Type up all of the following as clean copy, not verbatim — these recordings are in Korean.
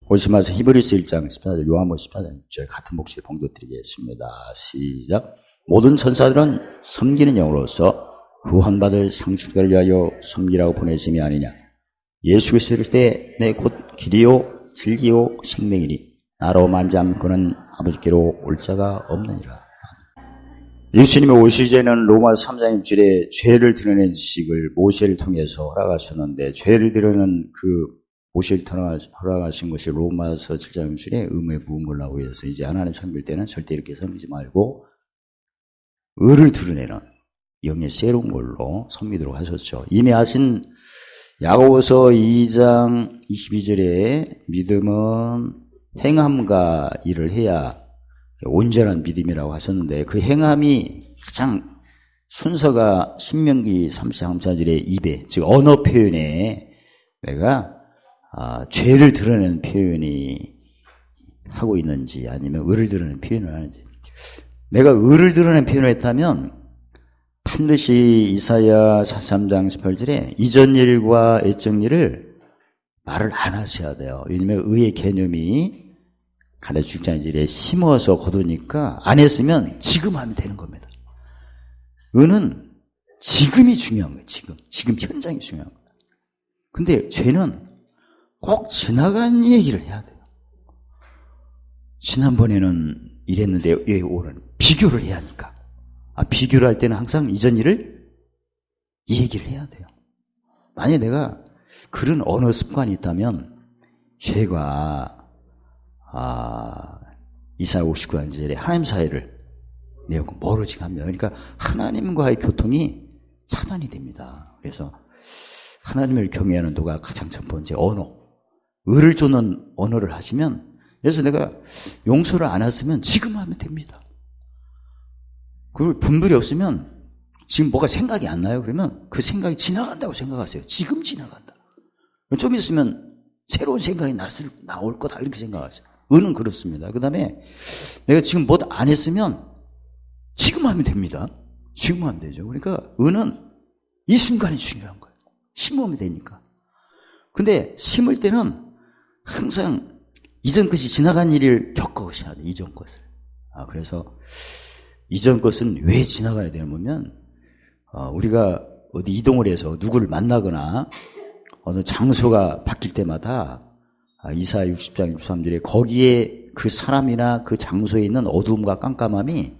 오시 말씀 히브리서 1장 14절, 요한복음 14장 6절 같은 목소리 봉독드리겠습니다. 시작. 모든 천사들은 섬기는 영으로서 구원받을 상주자를 위하여 섬기라고 보내심이 아니냐. 예수 그리스도를 때 내 곧 길이요 진리요 생명이니 나로 말미암아 그는 아버지께로 올 자가 없느니라. 예수님이 오시기 전에는 로마서 3장 6절에 죄를 드러낸 지식을 모세를 통해서 허락하셨는데, 죄를 드러낸 그 모세를 허락하신 것이 로마서 7장 6절에 의무의 부음을라고 해서 이제 하나님 섬길 때는 절대 이렇게 섬기지 말고 의를 드러내는 영의 새로운 걸로 섬기도록 하셨죠. 이미 하신 야고보서 2장 22절에 믿음은 행함과 일을 해야 온전한 믿음이라고 하셨는데, 그 행함이 가장 순서가 신명기 30장 34절에 입에, 즉 언어 표현에 내가 죄를 드러내는 표현이 하고 있는지 아니면 의를 드러내는 표현을 하는지. 내가 의를 드러내는 표현을 했다면 반드시 이사야 43장 18절에 이전 일과 애적 일을 말을 안 하셔야 돼요. 왜냐하면 의의 개념이 가르쳐 주장질에 심어서 거두니까 안 했으면 지금 하면 되는 겁니다. 의는 지금이 중요한 거예요. 지금 현장이 중요한 거예요. 근데 죄는 꼭 지나간 얘기를 해야 돼요. 지난번에는 이랬는데 왜 오늘 비교를 해야 하니까. 비교를 할 때는 항상 이전 일을 얘기를 해야 돼요. 만약에 내가 그런 언어 습관이 있다면 죄가 이사야 59장 1절에 하나님 사이를 매우 멀어지게 합니다. 그러니까 하나님과의 교통이 차단이 됩니다. 그래서 하나님을 경외하는 도가 가장 첫 번째 언어, 의를 쫓는 언어를 하시면, 그래서 내가 용서를 안 했으면 지금 하면 됩니다. 그리고 분별이 없으면 지금 뭐가 생각이 안 나요? 그러면 그 생각이 지나간다고 생각하세요. 지금 지나간다. 좀 있으면 새로운 생각이 나올 거다 이렇게 생각하세요. 의는 그렇습니다. 그 다음에 내가 지금 뭐 안 했으면 지금 하면 됩니다. 지금 하면 되죠. 그러니까 의는 이 순간이 중요한 거예요. 심으면 되니까. 근데 심을 때는 항상 이전 것이 지나간 일을 겪어오셔야 돼요. 이전 것을. 그래서 이전 것은 왜 지나가야 되냐면, 우리가 어디 이동을 해서 누구를 만나거나 어느 장소가 바뀔 때마다 이사야 60장 63절에 거기에 그 사람이나 그 장소에 있는 어두움과 깜깜함이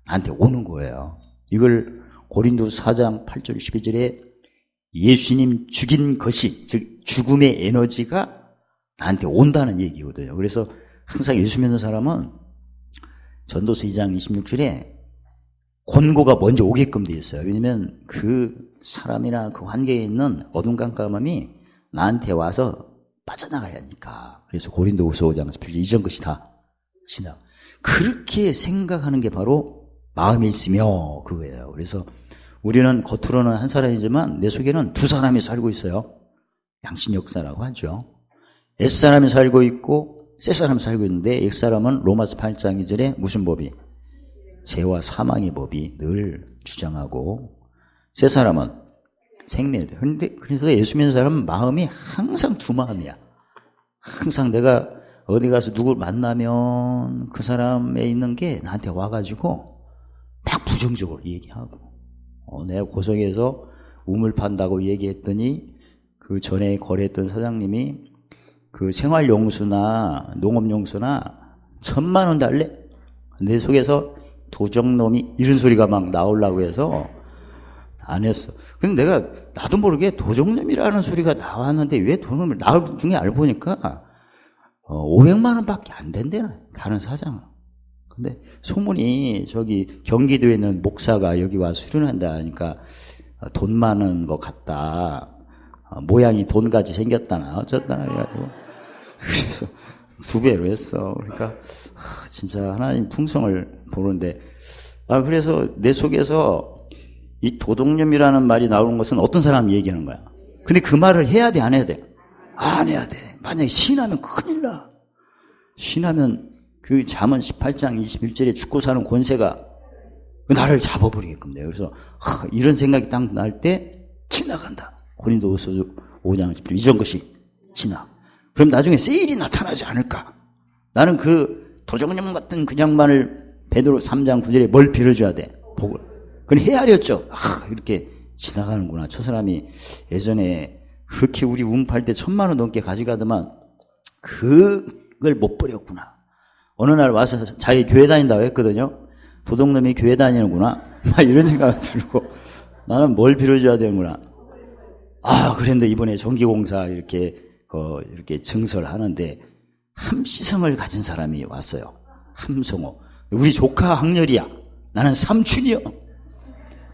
나한테 오는 거예요. 이걸 고린도서 4장 8절 12절에 예수님 죽인 것이, 즉 죽음의 에너지가 나한테 온다는 얘기거든요. 그래서 항상 예수 믿는 사람은 전도서 2장 26절에 권고가 먼저 오게끔 되어 있어요. 왜냐하면 그 사람이나 그 환경에 있는 어둠 깜깜함이 나한테 와서 빠져나가야 하니까. 그래서 고린도후서 5장 18절 이전 것이 다 지나. 그렇게 생각하는 게 바로 마음에 있으며 그거예요. 그래서 우리는 겉으로는 한 사람이지만 내 속에는 두 사람이 살고 있어요. 양심 역사라고 하죠. 옛사람이 살고 있고 새사람이 살고 있는데, 옛사람은 로마서 8장 2절에 무슨 법이? 죄와 사망의 법이 늘 주장하고, 새사람은 생명이에요. 그래서 예수 믿는 사람은 마음이 항상 두 마음이야. 항상 내가 어디 가서 누굴 만나면 그 사람에 있는 게 나한테 와가지고 막 부정적으로 얘기하고, 내가 고성에서 우물 판다고 얘기했더니 그 전에 거래했던 사장님이 그 생활용수나 농업용수나 1,000만 원 달래? 내 속에서 도적놈이 이런 소리가 막 나오려고 해서 안 했어. 근데 내가 나도 모르게 도적놈이라는 소리가 나왔는데 왜 도적놈을 나중에 알고 보니까 500만 원밖에 안 된대나 다른 사장은. 근데 소문이 저기 경기도에 있는 목사가 여기 와 수련한다 하니까 돈 많은 것 같다. 모양이 돈같이 생겼다나 어쩌다나 해가지고 그래서 2배로 했어. 그러니까 진짜 하나님 풍성을 보는데, 그래서 내 속에서 이 도둑놈이라는 말이 나오는 것은 어떤 사람이 얘기하는 거야. 근데 그 말을 해야 돼, 안 해야 돼? 안 해야 돼. 만약에 신하면 큰일 나. 신하면 그 잠언 18장 21절에 죽고 사는 권세가 나를 잡아버리게끔 돼요. 그래서 이런 생각이 딱 날 때 지나간다. 고린도후서 5장 10절 이전 것이 지나. 그럼 나중에 세일이 나타나지 않을까? 나는 그 도적님 같은 그 양반을 베드로 3장 9절에 뭘 빌어줘야 돼? 복을. 그건 헤아렸죠. 이렇게 지나가는구나. 저 사람이 예전에 그렇게 우리 운팔 때 1,000만 원 넘게 가져가더만 그걸 못 버렸구나. 어느 날 와서 자기 교회 다닌다고 했거든요. 도둑놈이 교회 다니는구나. 막 이런 생각 들고 나는 뭘 빌어줘야 되는구나. 그런데 이번에 전기공사 이렇게 증설하는데 함시성을 가진 사람이 왔어요. 함성호. 우리 조카 학렬이야. 나는 삼촌이요.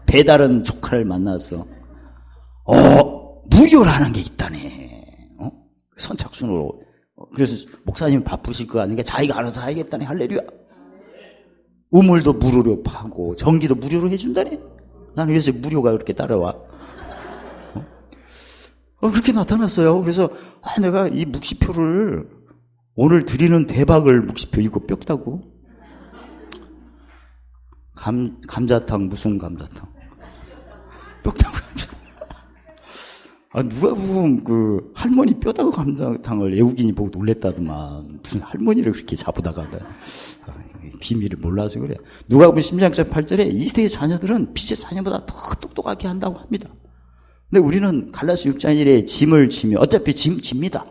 배다른 조카를 만났어. 무료라는 게 있다네. 선착순으로. 그래서 목사님 바쁘실 거 아니니까 자기가 알아서 하겠다네. 할렐루야. 우물도 무료로 파고 전기도 무료로 해준다네. 나는 요새 무료가 그렇게 따라와. 그렇게 나타났어요. 그래서 내가 이 묵시표를 오늘 드리는 대박을 묵시표 이거 뼈다고. 감자탕 무슨 감자탕? 뼈다고 감자탕. 누가 보면 그 할머니 뼈다구 감자탕을 애우긴이 보고 놀랬다더만. 무슨 할머니를 그렇게 잡으다가 비밀을 몰라서 그래. 누가 보면 심장장 8절에 이 세대의 자녀들은 빛의 자녀보다 더 똑똑하게 한다고 합니다. 근데 우리는 갈라스 6장 1에 짐을 지며 어차피 짐입니다.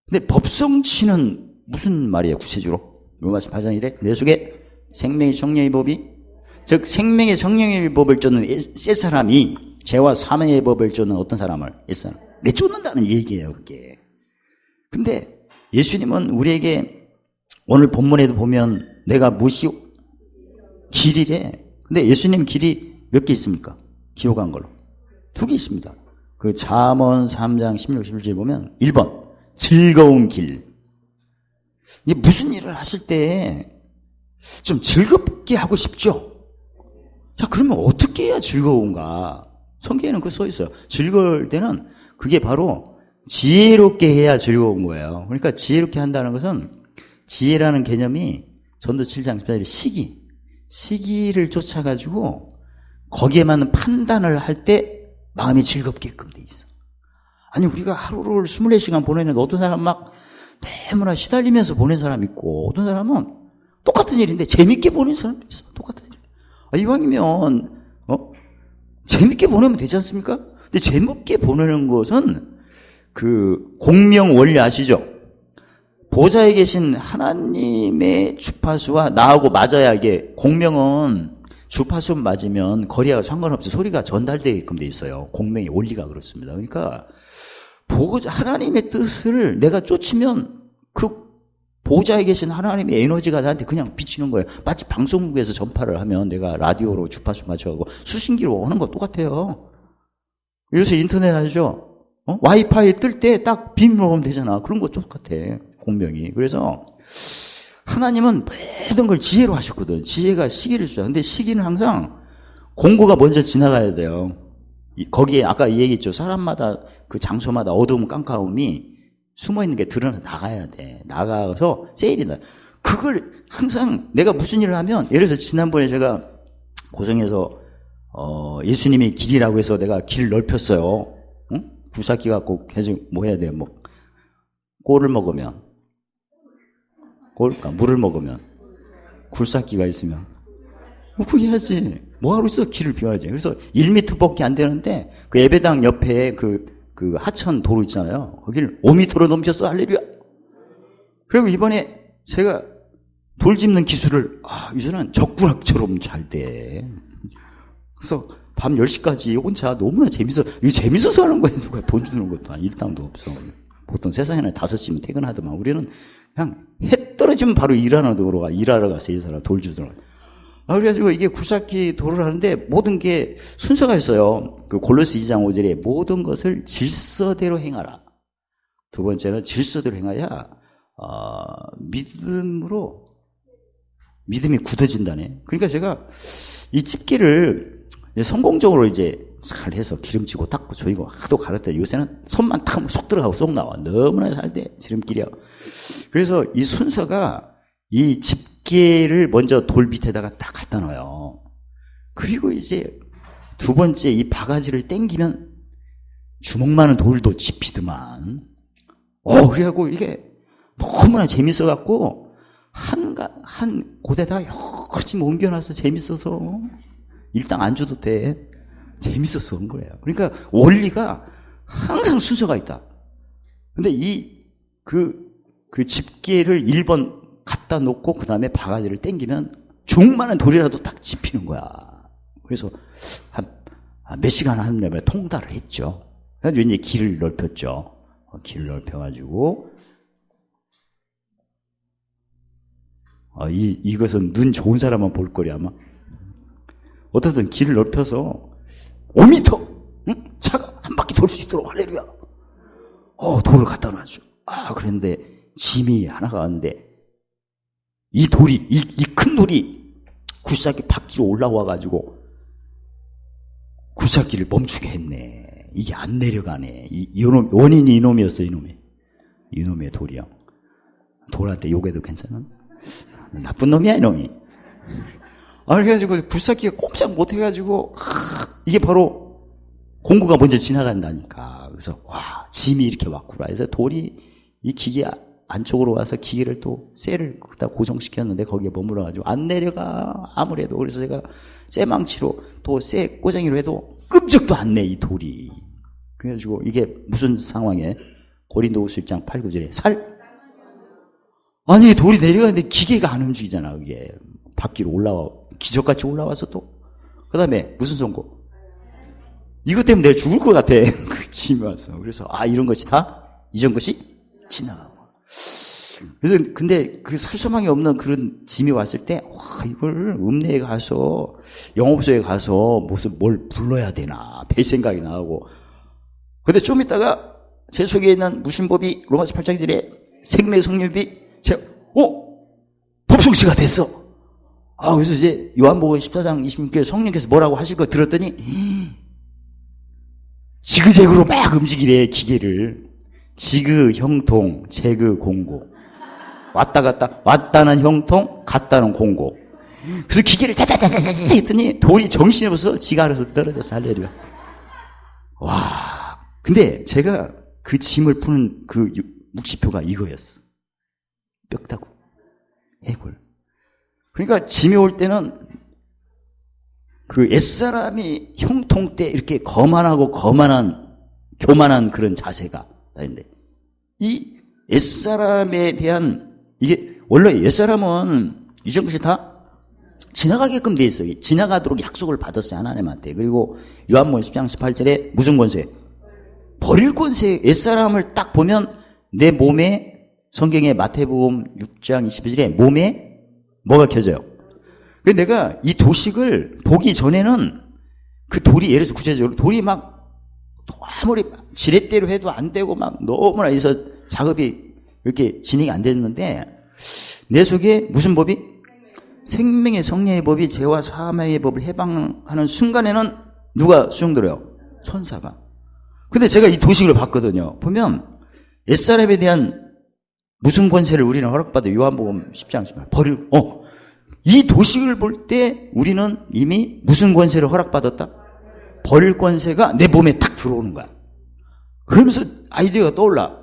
근데 법성치는 무슨 말이에요? 구체적으로 로마서 8장 1에 내 속에 생명의 정령의 법이, 즉 생명의 정령의 법을 쫓는 세 사람이 죄와 사망의 법을 쫓는 어떤 사람을 내쫓는다는 얘기예요. 그게. 근데 예수님은 우리에게 오늘 본문에도 보면 내가 무엇이요? 길이래. 근데 예수님 길이 몇 개 있습니까? 기록한 걸로 2개 있습니다. 그 잠언 3장 16, 17절 보면 1번 즐거운 길. 이게 무슨 일을 하실 때 좀 즐겁게 하고 싶죠? 자, 그러면 어떻게 해야 즐거운가? 성경에는 그거 써 있어요. 즐거울 때는 그게 바로 지혜롭게 해야 즐거운 거예요. 그러니까 지혜롭게 한다는 것은 지혜라는 개념이 전도 7장 14절에 시기를 쫓아가지고 거기에 맞는 판단을 할 때 마음이 즐겁게끔 돼 있어. 아니, 우리가 하루를 24시간 보내는데 어떤 사람은 막 너무나 시달리면서 보낸 사람 있고 어떤 사람은 똑같은 일인데 재밌게 보낸 사람도 있어. 똑같은 일. 이왕이면 재밌게 보내면 되지 않습니까? 근데 재밌게 보내는 것은 그 공명 원리 아시죠? 보좌에 계신 하나님의 주파수와 나하고 맞아야 이게 공명은 주파수 맞으면 거리하고 상관없이 소리가 전달되게끔 돼 있어요. 공명의 원리가 그렇습니다. 그러니까 하나님의 뜻을 내가 쫓으면 그 보좌에 계신 하나님의 에너지가 나한테 그냥 비치는 거예요. 마치 방송국에서 전파를 하면 내가 라디오로 주파수 맞춰가고 수신기로 하는 거 똑같아요. 요새 인터넷 하죠? 와이파이 뜰 때 딱 비밀로 오면 되잖아. 그런 거 똑같아. 공명이. 그래서 하나님은 모든 걸 지혜로 하셨거든. 지혜가 시기를 주죠. 근데 시기는 항상 공고가 먼저 지나가야 돼요. 거기에 아까 얘기했죠. 사람마다 그 장소마다 어두움 깜깜함이 숨어있는 게 드러나가야 돼. 나가서 세일이 나. 그걸 항상 내가 무슨 일을 하면, 예를 들어서 지난번에 제가 고성에서 예수님이 길이라고 해서 내가 길을 넓혔어요. 응? 굴삭기 갖고 계속 뭐 해야 돼? 꼴을 먹으면 물을 먹으면 굴삭기가 있으면 그거 해야지. 뭐하러 있어? 길을 비워야지. 그래서 1m밖에 안 되는데 그 예배당 옆에 그 하천 도로 있잖아요. 거기를 5m로 넘겼어. 할렐루야. 그리고 이번에 제가 돌 짚는 기술을 이제는 적구락처럼 잘 돼. 그래서 밤 10시까지 혼자 너무나 이거 재밌어서 하는 거야. 누가 돈 주는 것도 아니고 일당도 없어. 보통 세상에는 5시면 퇴근하더만 우리는 그냥 해 떨어지면 바로 일하러 가서 이 사람 돌 주더라고. 그래가지고 이게 굴삭기 도를 하는데 모든 게 순서가 있어요. 그 골로새 2장 5절에 모든 것을 질서대로 행하라. 두 번째는 질서대로 행하야 믿음이 굳어진다네. 그러니까 제가 이 집게를 성공적으로 이제 잘 해서 기름지고 닦고 조이고 하도 가르쳐. 요새는 손만 탁 쏙 들어가고 쏙 나와. 너무나 잘 돼. 지름길이야. 그래서 이 순서가 이 집게를 먼저 돌 밑에다가 딱 갖다 놔요. 그리고 이제 두 번째 이 바가지를 당기면 주먹만한 돌도 집히더만. 그래갖고 이게 너무나 재밌어갖고, 한 곳에다가 열심히 옮겨놔서 재밌어서, 일당 안 줘도 돼. 재밌어서 온 거예요. 그러니까 원리가 항상 순서가 있다. 근데 그 집게를 1번 갖다 놓고 그 다음에 바가지를 당기면 중만한 돌이라도 딱 집히는 거야. 그래서 몇 시간 한 다음에 통달을 했죠. 그래서 이제 길을 넓혔죠. 길을 넓혀가지고, 이것은 눈 좋은 사람만 볼 거리 아마. 어떻든 길을 넓혀서 5m 차가 한 바퀴 돌 수 있도록 할렐루야. 돌을 갖다 놔줘. 그런데 짐이 하나가 왔는데, 이 돌이, 이 큰 돌이 굴삭기 바퀴로 올라와가지고 굴삭기를 멈추게 했네. 이게 안 내려가네. 원인이 이놈이었어, 이놈의 돌이요. 돌한테 욕해도 괜찮아? 나쁜 놈이야, 이놈이. 그래가지고 굴삭기가 꼼짝 못해가지고, 이게 바로 공구가 먼저 지나간다니까. 그래서, 짐이 이렇게 왔구나. 그래서 돌이 이 기계 안쪽으로 와서 기계를 또 쇠를 거기다 고정시켰는데 거기에 머물러가지고 안 내려가. 아무래도. 그래서 제가 쇠망치로 또 쇠 꼬쟁이로 해도 끔찍도 안 내, 이 돌이. 그래가지고 이게 무슨 상황에? 고린도후서 1장 8, 9절에 아니, 돌이 내려가는데 기계가 안 움직이잖아, 그게. 바퀴로 올라와, 기적같이 올라와서 또. 그 다음에 무슨 선고? 이것 때문에 내가 죽을 것 같아. 그 짐이 와서. 그래서, 이런 것이 다 이전 것이 지나가고. 그래서, 근데 그 살소망이 없는 그런 짐이 왔을 때, 이걸 읍내에 가서, 영업소에 가서 뭘 불러야 되나, 별 생각이 나고. 근데 좀 있다가 제 속에 있는 무신법이 로마서 8장 1절에 생명의 성령이 법성씨가 됐어. 그래서 이제 요한복음 14장 26절에 성령께서 뭐라고 하실 거 들었더니, 지그재그로 막 움직이래, 기계를. 지그, 형통, 재그, 공고. 왔다 갔다, 왔다는 형통, 갔다는 공고. 그래서 기계를 다다다다다 했더니 돌이 정신이 없어서 지가 알아서 떨어져서 할렐루야. 근데 제가 그 짐을 푸는 그 묵시표가 이거였어. 뼈다구, 해골. 그러니까 짐이 올 때는 그 옛사람이 형통 때 이렇게 거만하고 교만한 그런 자세가 있는데, 이 옛사람에 대한, 이게 원래 옛사람은 이전 것이 다 지나가게끔 돼 있어요. 지나가도록 약속을 받았어요, 하나님한테. 그리고 요한복음 10장 18절에 무슨 권세? 버릴 권세. 옛사람을 딱 보면 내 몸에, 성경의 마태복음 6장 21절에 몸에 뭐가 켜져요? 근데 내가 이 도식을 보기 전에는 그 돌이, 예를 들어서 구체적으로 돌이 막 아무리 지렛대로 해도 안 되고 막 너무나 해서 작업이 이렇게 진행이 안 됐는데, 내 속에 무슨 법이? 생명의 성령의 법이 죄와 사망의 법을 해방하는 순간에는 누가 수용들어요? 천사가. 근데 제가 이 도식을 봤거든요. 보면 옛사람에 대한 무슨 권세를 우리는 허락받아? 요한복음 10장 18. 이 도식을 볼 때 우리는 이미 무슨 권세를 허락받았다? 버릴 권세가 내 몸에 탁 들어오는 거야. 그러면서 아이디어가 떠올라.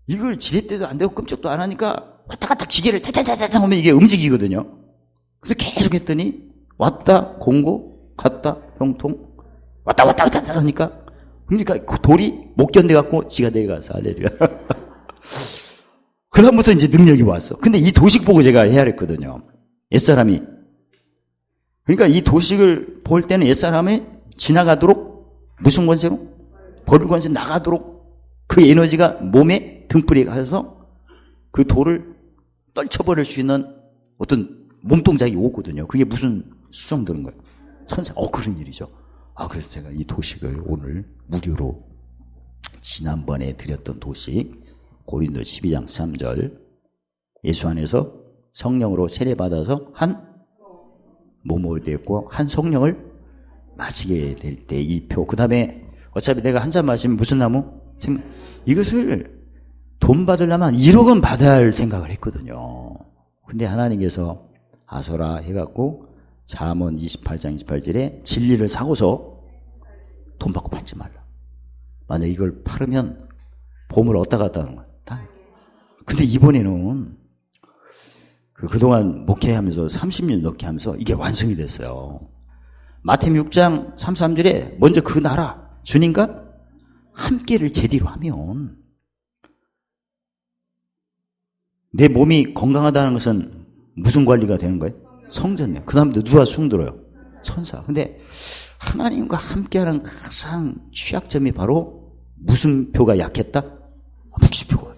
이걸 지렛대도 안 되고 끔찍도 안 하니까 왔다 갔다 기계를 타타타타 하면 이게 움직이거든요. 그래서 계속 했더니 왔다 공고, 갔다 형통, 왔다 하니까 그러니까 그 돌이 못 견뎌갖고 지가 내려가서 할렐루야. 그 다음부터 이제 능력이 왔어. 근데 이 도식 보고 제가 헤아렸거든요. 옛사람이. 그러니까 이 도식을 볼 때는 옛사람이 지나가도록 무슨 권세로? 버릴 권세 나가도록 그 에너지가 몸에 등불이 가서 그 돌을 떨쳐버릴 수 있는 어떤 몸동작이 오거든요. 그게 무슨 수정되는 거예요? 천사. 그런 일이죠. 그래서 제가 이 도식을 오늘 무료로 지난번에 드렸던 도식, 고린도 12장 3절, 예수 안에서 성령으로 세례받아서 한 몸을 되었고 한 성령을 마시게 될 때 이 표. 그 다음에 어차피 내가 한 잔 마시면 무슨 나무? 이것을 돈 받으려면 1억은 받아야 할 생각을 했거든요. 근데 하나님께서 아서라 해갖고 잠언 28장 28절에 진리를 사고서 돈 받고 팔지 말라. 만약 이걸 팔으면 보물 얻다 갔다 하는 거야. 근데 이번에는 그동안 목회하면서 30년 넘게 하면서 이게 완성이 됐어요. 마태복음 6장 33절에 먼저 그 나라 주님과 함께를 제대로 하면 내 몸이 건강하다는 것은 무슨 관리가 되는 거예요? 성전이에요. 그 다음부터 누가 수용들어요? 천사. 근데 하나님과 함께하는 가장 취약점이 바로 무슨 표가 약했다?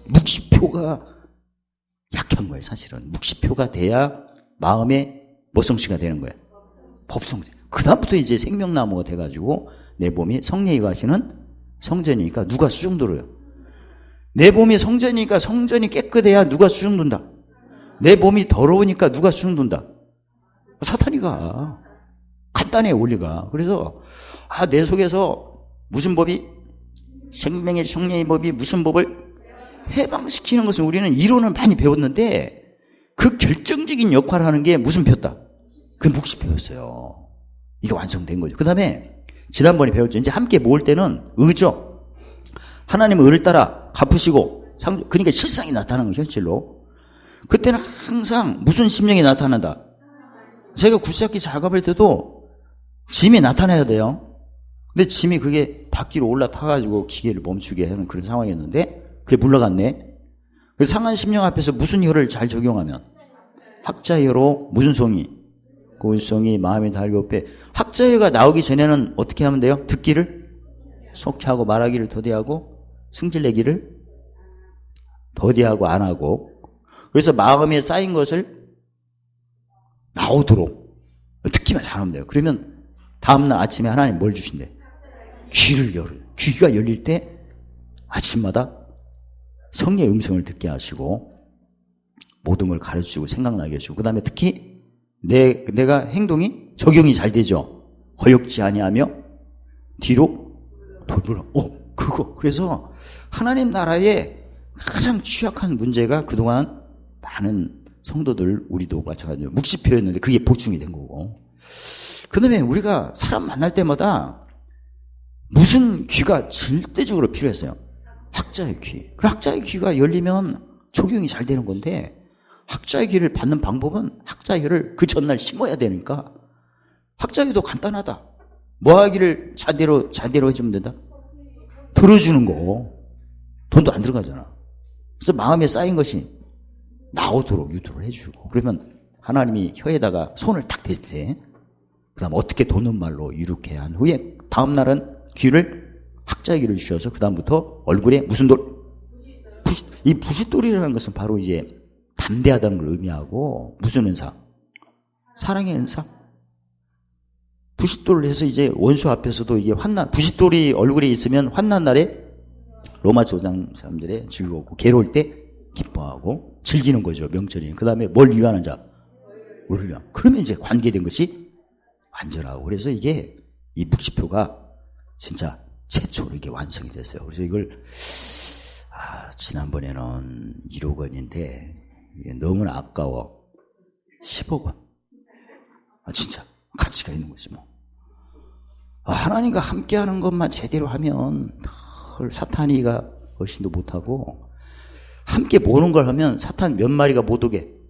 묵시표가 약한 거예요. 사실은 묵시표가 돼야 마음의 모성씨가 되는 거예요. 법성제. 그 다음부터 이제 생명나무가 돼가지고 내 몸이 성령이 가시는 성전이니까 누가 수종들어요? 내 몸이 성전이니까 성전이 깨끗해야 누가 수종돈다? 내 몸이 더러우니까 누가 수종돈다? 사탄이가. 간단해 원리가. 그래서 내 속에서 무슨 법이 생명의 성령의 법이 무슨 법을 해방시키는 것은 우리는 이론을 많이 배웠는데 그 결정적인 역할을 하는 게 무슨 표다? 그 묵시표였어요. 이게 완성된 거죠. 그 다음에 지난번에 배웠죠. 이제 함께 모을 때는 의죠. 하나님은 의를 따라 갚으시고 그러니까 실상이 나타나는 거예요. 현실로. 그때는 항상 무슨 심령이 나타난다. 제가 굴삭기 작업할 때도 짐이 나타나야 돼요. 근데 짐이 그게 바퀴로 올라타가지고 기계를 멈추게 하는 그런 상황이었는데 그게 물러갔네. 그 상한 심령 앞에서 무슨 혀를 잘 적용하면 학자혀로 무슨 성이 고성이 마음이 달고 빼 학자혀가 나오기 전에는 어떻게 하면 돼요? 듣기를 속히하고 말하기를 더디하고 승질내기를 더디하고 안 하고 그래서 마음에 쌓인 것을 나오도록 듣기만 잘하면 돼요. 그러면 다음날 아침에 하나님 뭘 주신대? 귀를 열어요. 귀가 열릴 때 아침마다 성령의 음성을 듣게 하시고 모든 걸 가르치고 생각나게 해주고 그 다음에 특히 내가 행동이 적용이 잘 되죠. 허역지 아니하며 뒤로 돌보라. 그거. 그래서 하나님 나라에 가장 취약한 문제가 그동안 많은 성도들 우리도 마찬가지로 묵시표였는데 그게 보충이 된 거고 그 다음에 우리가 사람 만날 때마다 무슨 귀가 절대적으로 필요했어요. 학자의 귀. 그 학자의 귀가 열리면 적용이 잘 되는 건데 학자의 귀를 받는 방법은 학자의 귀를 그 전날 심어야 되니까 학자의 귀도 간단하다. 뭐 하기를 자대로 해주면 된다? 들어주는 거. 돈도 안 들어가잖아. 그래서 마음에 쌓인 것이 나오도록 유도를 해주고 그러면 하나님이 혀에다가 손을 딱 댈 때 그 다음 어떻게 도는 말로 이렇게 한 후에 다음날은 귀를 학자의 귀를 주셔서 그 다음부터 얼굴에 무슨 돌? 이 부싯돌이라는 것은 바로 이제 담대하다는 걸 의미하고 무슨 은사? 사랑의 은사? 부싯돌을 해서 이제 원수 앞에서도 이게 부싯돌이 얼굴에 있으면 환난 날에 로마서 5장 사람들의 즐거웠고 괴로울 때 기뻐하고 즐기는 거죠. 명절이. 그 다음에 뭘 위하는 자? 의를 위한. 그러면 이제 관계된 것이 완전하고. 그래서 이게 이 묵시표가 진짜 최초로 이게 완성이 됐어요. 그래서 이걸 지난번에는 1억 원인데 이게 너무나 아까워. 10억 원. 진짜 가치가 있는 거지 뭐. 하나님과 함께하는 것만 제대로 하면 사탄이가 훨씬도 못하고 함께 모는 걸 하면 사탄 몇 마리가 못 오게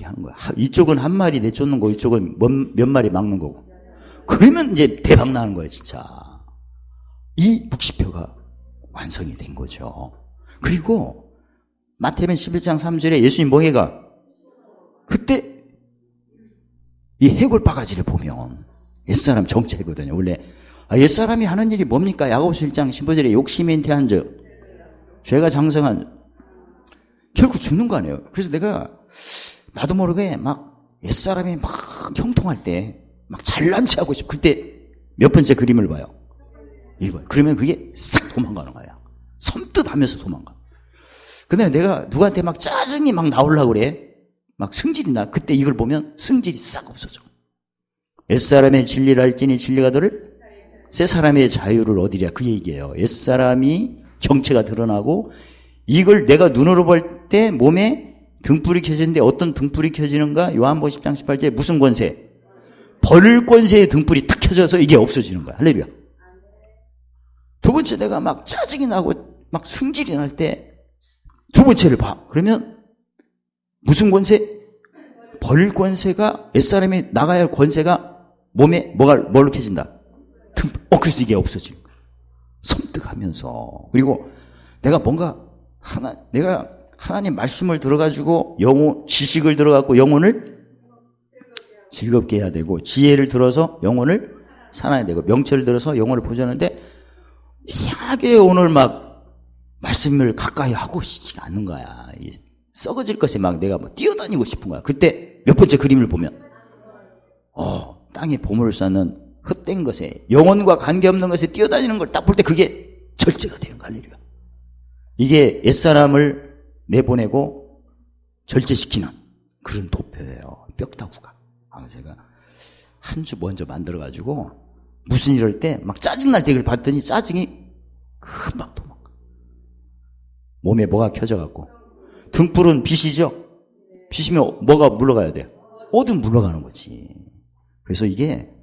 하는 거야. 이쪽은 한 마리 내쫓는 거 이쪽은 몇 마리 막는 거고 그러면 이제 대박 나는 거예요 진짜. 이 묵시표가 완성이 된 거죠. 그리고 마태복음 11장 3절에 예수님 멍에가 그때 이 해골 바가지를 보면 옛사람 정체거든요. 원래 옛사람이 하는 일이 뭡니까? 야고보서 1장 15절에 욕심이 잉태한 적 죄가 장성한 결국 죽는 거 아니에요. 그래서 내가 나도 모르게 막 옛사람이 막 형통할 때 막 잘난 체 하고 싶어. 그때 몇 번째 그림을 봐요? 1번. 그러면 그게 싹 도망가는 거야. 섬뜩 하면서 도망가. 그 다음에 내가 누구한테 막 짜증이 막 나오려고 그래. 막 승질이 나. 그때 이걸 보면 승질이 싹 없어져. 옛사람의 진리를 알지니 진리가 너를 새 사람의 자유를 얻으랴. 그 얘기예요. 옛사람이 정체가 드러나고 이걸 내가 눈으로 볼 때 몸에 등불이 켜지는데 어떤 등불이 켜지는가? 요한복음 10장 18절에 무슨 권세? 벌 권세의 등불이 탁 켜져서 이게 없어지는 거야. 할렐루야. 두 번째 내가 막 짜증이 나고 막 승질이 날 때 두 번째를 봐. 그러면 무슨 권세? 벌 권세가 옛사람이 나가야 할 권세가 몸에 뭘로 켜진다? 그래서 이게 없어지는 거야. 섬뜩하면서. 그리고 내가 내가 하나님 말씀을 들어가지고 지식을 들어가고 영혼을 즐겁게 해야 되고, 지혜를 들어서 영혼을 살아야 되고, 명철을 들어서 영혼을 보존하는데, 이상하게 오늘 막 말씀을 가까이 하고 싶지가 않는 거야. 썩어질 것에 막 내가 뛰어다니고 싶은 거야. 그때 몇 번째 그림을 보면, 땅에 보물을 쌓는 헛된 것에, 영혼과 관계없는 것에 뛰어다니는 걸 딱 볼 때 그게 절제가 되는 거야. 이게 옛사람을 내보내고 절제시키는 그런 도표예요. 뼈다구가. 제가 한 주 먼저 만들어가지고 무슨 일을 때 막 짜증날 때 그걸 봤더니 짜증이 금방 도망가. 몸에 뭐가 켜져갖고. 등불은 빛이죠? 빛이면 뭐가 물러가야 돼요? 어둠 물러가는 거지. 그래서 이게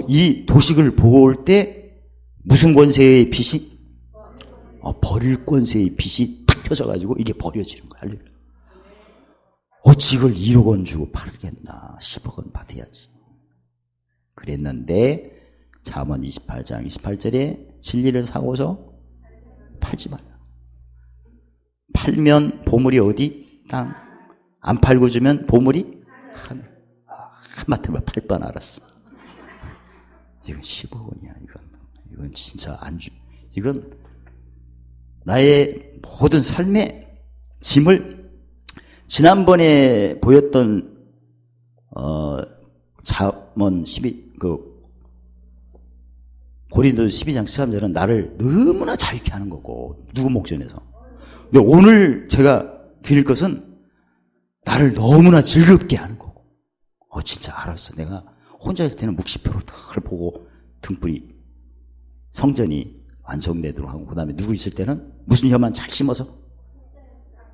이 도식을 볼 때 무슨 권세의 빛이? 버릴 권세의 빛이 탁 켜져가지고 이게 버려지는 거야. 어찌 이걸 1억 원 주고 팔겠나? 10억 원 받아야지. 그랬는데 잠언 28장 28절에 진리를 사고서 팔지 말라. 팔면 보물이 어디? 땅. 안 팔고 주면 보물이 하늘. 한마디만 팔 뻔 알았어. 이건 10억 원이야. 이건 진짜 이건 나의 모든 삶의 짐을, 지난번에 보였던 잠언 12 고린도서 12장 13절은 나를 너무나 자유케 하는 거고, 누구 목전에서. 근데 오늘 제가 드릴 것은 나를 너무나 즐겁게 하는 거고. 진짜 알았어. 내가 혼자 있을 때는 묵시표로 늘 보고 등불이, 성전이 완성되도록 하고, 그 다음에 누구 있을 때는 무슨 혀만 잘 심어서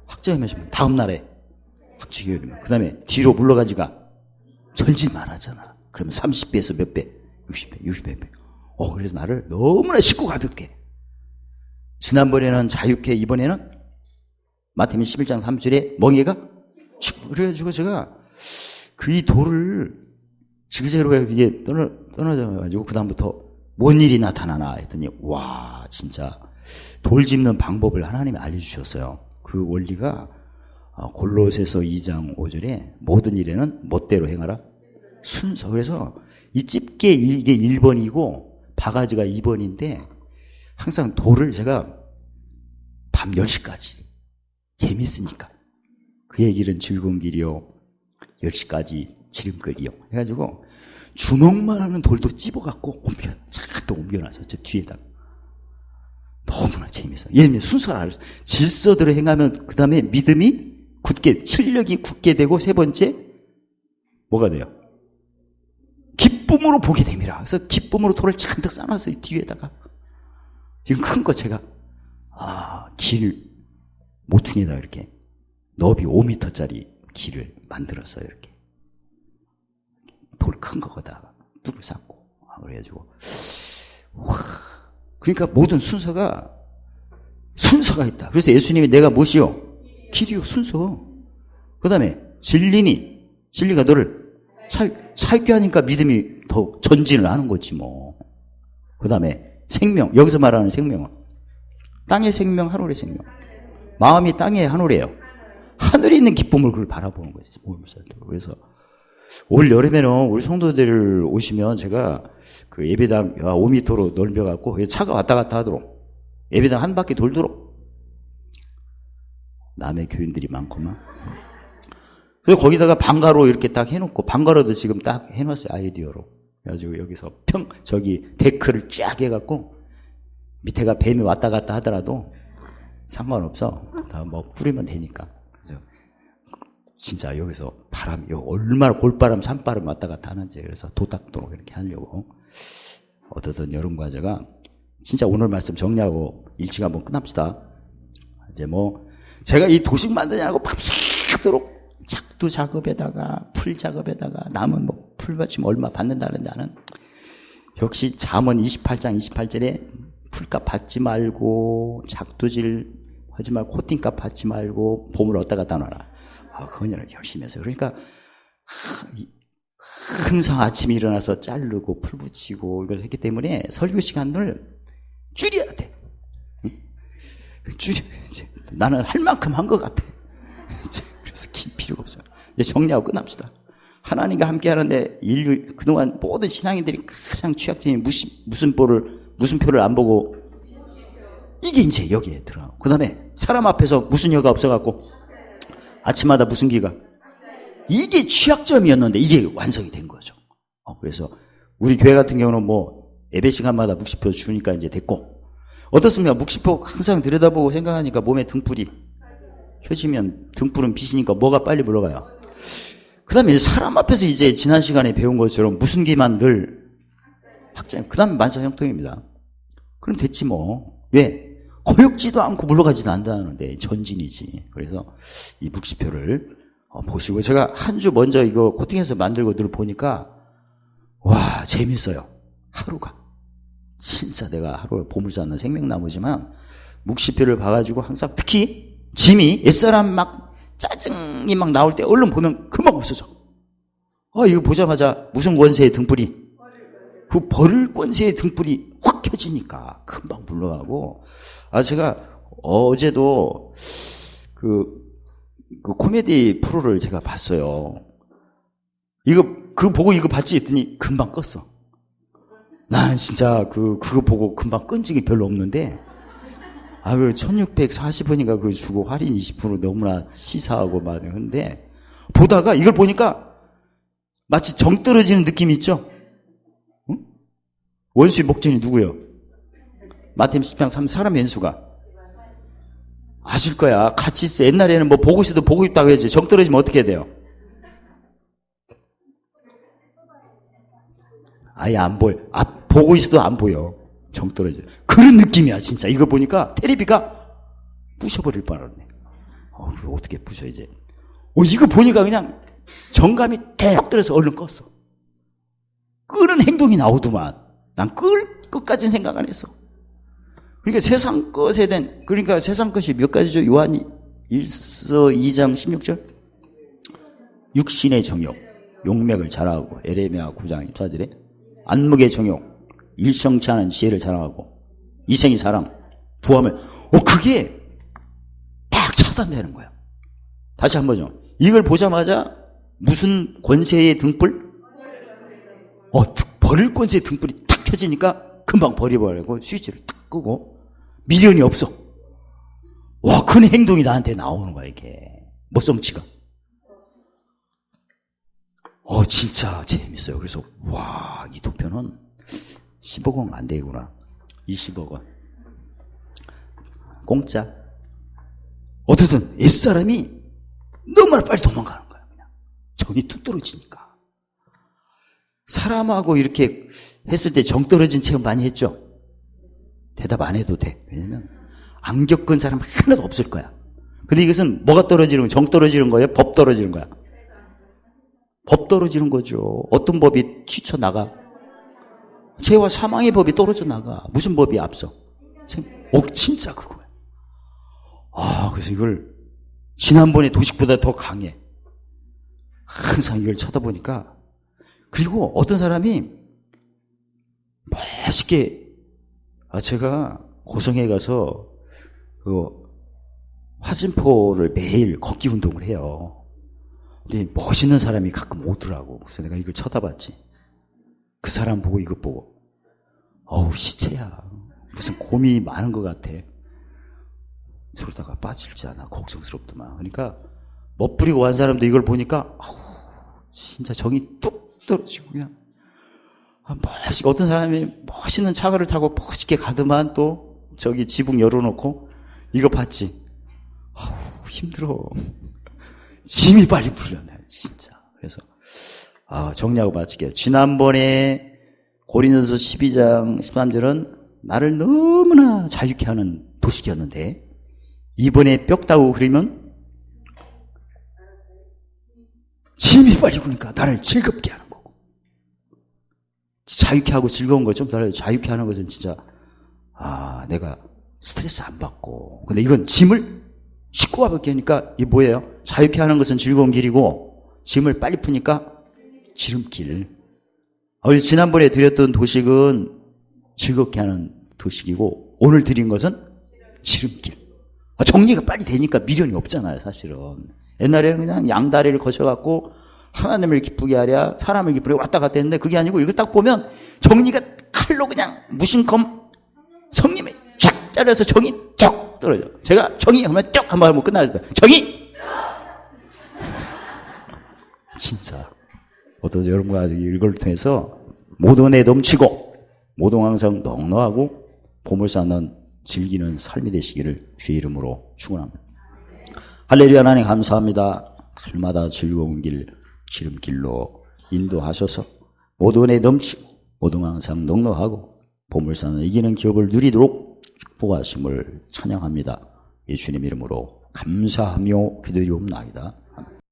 확정하면 다음 날에 확정이 열리면, 그 다음에 뒤로 물러가지가 전진 말하잖아. 그러면 30배에서 몇 배? 60배, 60배. 그래서 나를 너무나 쉽고 가볍게. 지난번에는 자유케, 이번에는 마태복음 11장 3절에 멍에가 그래가지고 제가 이 돌을 지그재그로 이게 떠나져가지고 그다음부터 뭔 일이 나타나나 했더니, 와, 진짜 돌 짚는 방법을 하나님이 알려주셨어요. 그 원리가 골로새서 2장 5절에 모든 일에는 멋대로 행하라. 순서. 그래서 이 집게 이게 1번이고 바가지가 2번인데 항상 돌을 제가 밤 10시까지 재밌으니까, 그 얘기는 즐거운 길이요 10시까지 지름길이요 해가지고 주먹만 하는 돌도 찝어갖고 또 옮겨놔서 저 뒤에다가. 너무나 재밌어. 얘는 순서를 알았어. 질서대로 행하면 그 다음에 믿음이 굳게, 실력이 굳게 되고, 세 번째 뭐가 돼요? 기쁨으로 보게 됩니다. 그래서 기쁨으로 돌을 잔뜩 쌓아놨어요. 뒤에다가. 지금 큰 거 제가 길 모퉁이에다 이렇게 너비 5m짜리 길을 만들었어요. 이렇게 돌 큰 거거다 뚝을 쌓고. 그래가지고 그러니까 모든 순서가 있다. 그래서 예수님이 내가 무엇이요? 길이요, 순서. 그 다음에 진리가 너를 사익게 하니까 믿음이 더 전진을 하는 거지 뭐. 그 다음에 생명, 여기서 말하는 생명은 땅의 생명, 하늘의 생명. 마음이 땅의 하늘이에요. 하늘에 있는 기쁨을 그걸 바라보는 거지. 그래서 올 여름에는 우리 성도들 오시면 제가 그 예배당 5m로 넓혀갖고 차가 왔다 갔다 하도록, 예배당 한 바퀴 돌도록. 남의 교인들이 많구만. 그래서 거기다가 방가로 이렇게 딱 해놓고, 방가로도 지금 딱 해놨어요. 아이디어로. 그래가지고 여기서 데크를 쫙 해갖고 밑에가 뱀이 왔다 갔다 하더라도 상관없어. 다 뭐 뿌리면 되니까. 그래서 진짜 여기서 얼마나 골바람, 산바람 왔다 갔다 하는지, 그래서 도닥도록 이렇게 하려고. 어떻든 여름 과제가 진짜 오늘 말씀 정리하고 일찍 한번 끝납시다. 이제 제가 이 도식 만드냐고 밤새도록 작두 작업에다가 풀 작업에다가 남은 풀받침 얼마 받는다는데, 나는 역시 잠언 28장 28절에 풀값 받지 말고 작두질 하지 말고 코팅값 받지 말고 보물 얻다 갖다 놔라. 그거는 열심히 했어요. 그러니까 항상 아침에 일어나서 자르고 풀 붙이고 이걸 했기 때문에 설교 시간을 줄여야 돼. 나는 할 만큼 한 것 같아. 그래서 길 필요가 없어요. 이제 정리하고 끝납시다. 하나님과 함께 하는데 인류 그동안 모든 신앙인들이 가장 취약점이 무슨표를 안 보고 이게 이제 여기에 들어가고, 그 다음에 사람 앞에서 무슨 여가 없어갖고 아침마다 무슨 기가, 이게 취약점이었는데 이게 완성이 된 거죠. 그래서 우리 교회 같은 경우는 뭐 예배 시간마다 묵시표 주니까 이제 됐고, 어떻습니까? 묵시표 항상 들여다보고 생각하니까 몸에 등불이 켜지면, 등불은 빛이니까 뭐가 빨리 물러가요. 그 다음에 사람 앞에서 이제 지난 시간에 배운 것처럼 무슨 기만 늘 확장, 그 다음에 만사형통입니다. 그럼 됐지 뭐. 왜? 거역지도 않고 물러가지도 않는다는데 전진이지. 그래서 이 묵시표를 보시고, 제가 한 주 먼저 이거 코팅해서 만들고 늘 보니까 와 재밌어요. 하루가 진짜, 내가 하루를 보물찾는 생명나무지만 묵시표를 봐가지고 항상, 특히 짐이 옛사람 막 짜증이 막 나올 때 얼른 보면 금방 없어져. 이거 보자마자 무슨 권세의 등불이, 그 벌 권세의 등불이 확 켜지니까 금방 물러가고. 제가 어제도 그 코미디 프로를 제가 봤어요. 그거 보고 이거 봤지 했더니 금방 껐어. 난 진짜 그거 보고 금방 끈 적이 별로 없는데, 그 1640원인가 그거 주고 할인 20% 너무나 시사하고 막 하는데, 보다가 이걸 보니까 마치 정 떨어지는 느낌이 있죠? 응? 원수의 목전이 누구요? 마태복음 10장 3 사람 왼수가. 아실 거야. 같이 있어. 옛날에는 뭐 보고 있어도 보고 있다고 해야지. 정 떨어지면 어떻게 해야 돼요? 아예 안 보여. 보고 있어도 안 보여. 정 떨어져. 그런 느낌이야, 진짜. 이거 보니까 테레비가 부셔버릴 뻔하네. 그거 어떻게 부셔, 이제. 이거 보니까 그냥 정감이 딱 들어서 얼른 껐어. 끄는 행동이 나오더만. 난 끝까지는 생각 안 했어. 그러니까 세상 것에 대한, 그러니까 세상 것이 몇 가지죠? 요한 1서 2장 16절. 육신의 정욕, 용맥을 자랑하고, 에레미야 9장 14절에 안목의 정욕, 일성치 않은 지혜를 자랑하고, 이생의 사랑, 부함을, 그게 딱 차단되는 거야. 다시 한 번요. 이걸 보자마자 무슨 권세의 등불? 버릴 권세의 등불이 탁 켜지니까 금방 버려버리고 스위치를 탁 끄고 미련이 없어. 큰 행동이 나한테 나오는 거야, 이게. 멋성치가. 진짜 재밌어요. 그래서 이 도표는 10억 원 안 되구나. 20억 원. 공짜. 어쨌든 옛사람이 너무나 빨리 도망가는 거야. 그냥 정이 뚝 떨어지니까. 사람하고 이렇게 했을 때 정 떨어진 체험 많이 했죠? 대답 안 해도 돼. 왜냐면 안 겪은 사람 하나도 없을 거야. 근데 이것은 뭐가 떨어지는 거야? 정 떨어지는 거예요? 법 떨어지는 거야? 법 떨어지는 거죠. 어떤 법이 튀쳐나가? 죄와 사망의 법이 떨어져 나가. 무슨 법이 앞서? 진짜 그거야. 그래서 이걸 지난번에 도식보다 더 강해. 항상 이걸 쳐다보니까. 그리고 어떤 사람이 멋있게, 제가 고성에 가서 화진포를 매일 걷기 운동을 해요. 근데 멋있는 사람이 가끔 오더라고. 그래서 내가 이걸 쳐다봤지. 그 사람 보고 이것 보고, 시체야. 무슨 곰이 많은 것 같아. 저러다가 빠질지 않아. 걱정스럽더만. 그러니까 멋부리고 간 사람도 이걸 보니까 진짜 정이 뚝 떨어지고 그냥 멋있게, 어떤 사람이 멋있는 차를 타고 멋있게 가더만 또 저기 지붕 열어놓고 이거 봤지. 힘들어. 짐이 빨리 풀렸네, 진짜. 그래서 정리하고 마칠게요. 지난번에 고린도서 12장 13절은 나를 너무나 자유케 하는 도식이었는데, 이번에 뼈다구 그리면 짐이 빨리 구니까 나를 즐겁게 하는 거고, 자유케 하고 즐거운 거죠. 나를 자유케 하는 것은 진짜 내가 스트레스 안 받고. 근데 이건 짐을 쉽고 가볍게 하니까 이게 뭐예요? 자유케 하는 것은 즐거운 길이고 짐을 빨리 푸니까 지름길. 지난번에 드렸던 도식은 즐겁게 하는 도식이고 오늘 드린 것은 지름길. 정리가 빨리 되니까 미련이 없잖아요, 사실은. 옛날에는 그냥 양다리를 거셔갖고 하나님을 기쁘게 하랴 사람을 기쁘게 왔다 갔다 했는데 그게 아니고 이거 딱 보면 정리가 칼로 그냥 무심검 성님이 쫙 자르서 정이 뚝 떨어져. 제가 정이 하면 뚝 한번 하면 끝나요. 정이! 진짜. 어떠죠? 여러분과 이걸 통해서 모든에 넘치고 모든 항상 넉넉하고 보물 쌓는 즐기는 삶이 되시기를 주의 이름으로 축원합니다. 할렐루야. 하나님 감사합니다. 날마다 즐거운 길 지름길로 인도하셔서 모든에 넘치고 모든 항상 넉넉하고 보물 쌓는 이기는 기업을 누리도록 축복하심을 찬양합니다. 예수님 이름으로 감사하며 기도드리옵나이다.